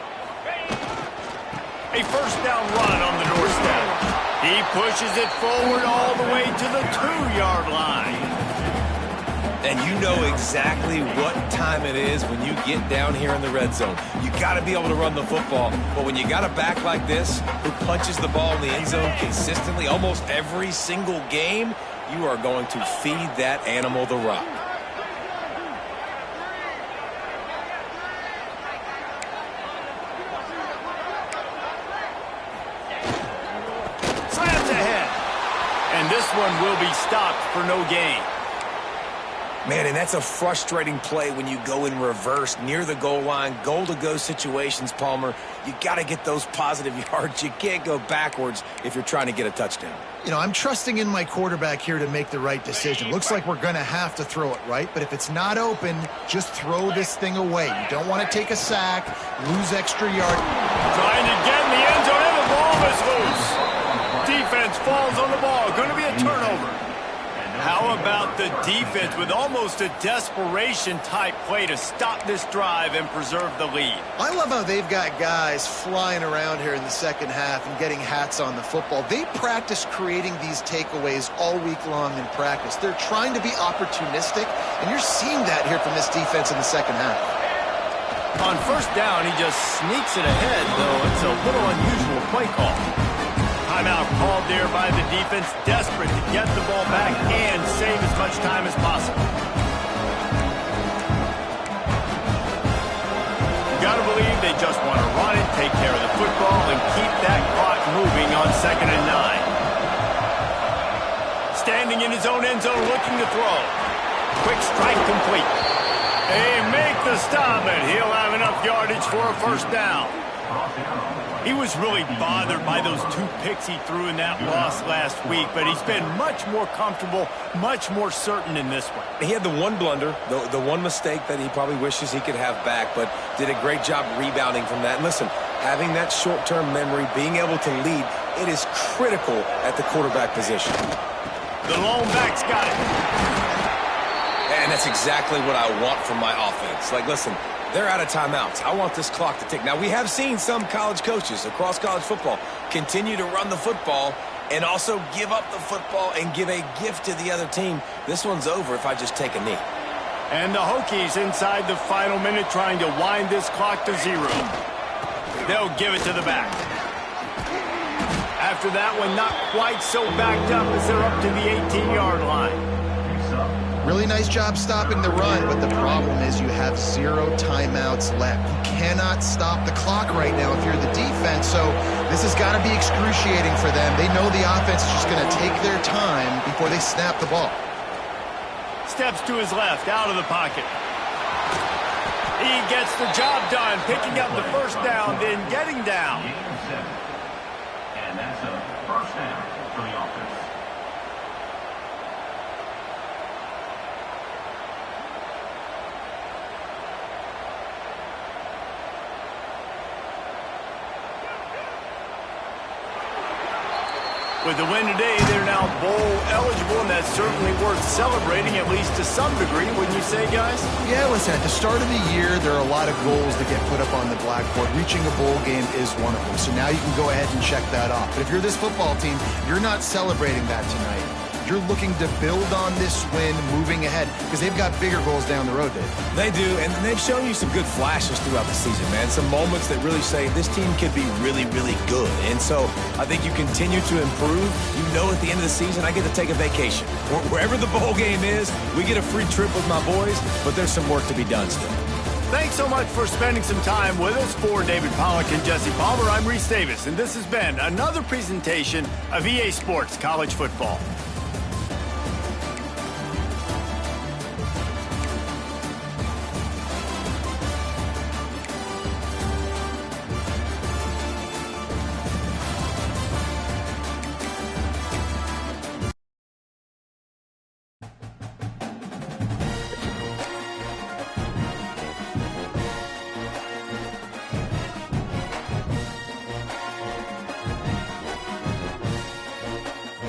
A first down run on the doorstep. He pushes it forward all the way to the 2-yard line. And you know exactly what time it is when you get down here in the red zone. You got to be able to run the football. But when you got a back like this who punches the ball in the end zone consistently almost every single game, you are going to feed that animal the rock. Slams ahead. And this one will be stopped for no gain. Man, and that's a frustrating play when you go in reverse near the goal line, goal-to-go situations, Palmer. You got to get those positive yards. You can't go backwards if you're trying to get a touchdown. You know, I'm trusting in my quarterback here to make the right decision. Looks like we're going to have to throw it, right? But if it's not open, just throw this thing away. You don't want to take a sack, lose extra yard. Trying to get in the end zone, and the ball is loose. Defense falls on the ball. Going to be a turnover. How about the defense with almost a desperation-type play to stop this drive and preserve the lead? I love how they've got guys flying around here in the second half and getting hats on the football. They practice creating these takeaways all week long in practice. They're trying to be opportunistic, and you're seeing that here from this defense in the second half. On first down, he just sneaks it ahead, though it's a little unusual play call. Timeout called there by the defense, desperate to get the ball back and save as much time as possible. You got to believe they just want to run it, take care of the football, and keep that clock moving on 2nd and 9. Standing in his own end zone, looking to throw. Quick strike complete. They make the stop, and he'll have enough yardage for a first down. He was really bothered by those 2 picks he threw in that loss last week, but he's been much more comfortable, much more certain in this one. He had the one blunder, the one mistake that he probably wishes he could have back, but did a great job rebounding from that. And listen, having that short-term memory, being able to lead, it is critical at the quarterback position. The lone back's got it. And that's exactly what I want from my offense. Like, listen, they're out of timeouts. I want this clock to tick. Now, we have seen some college coaches across college football continue to run the football and also give up the football and give a gift to the other team. This one's over if I just take a knee. And the Hokies inside the final minute trying to wind this clock to 0. They'll give it to the back. After that one, not quite so backed up as they're up to the 18-yard line. Really nice job stopping the run, but the problem is you have 0 timeouts left. You cannot stop the clock right now if you're the defense, so this has got to be excruciating for them. They know the offense is just going to take their time before they snap the ball. Steps to his left, out of the pocket. He gets the job done, picking up the first down, then getting down. And that's a first down for the offense. With the win today, they're now bowl eligible, and that's certainly worth celebrating, at least to some degree, wouldn't you say, guys? Yeah, listen, at the start of the year, there are a lot of goals that get put up on the blackboard. Reaching a bowl game is one of them, so now you can go ahead and check that off. But if you're this football team, you're not celebrating that tonight. You're looking to build on this win moving ahead because they've got bigger goals down the road, Dave. They do, and they've shown you some good flashes throughout the season, man. Some moments that really say this team could be really, really good. And so I think you continue to improve. You know at the end of the season, I get to take a vacation. Wherever the bowl game is, we get a free trip with my boys, but there's some work to be done still. Thanks so much for spending some time with us. For David Pollack and Jesse Palmer, I'm Reese Davis, and this has been another presentation of EA Sports College Football.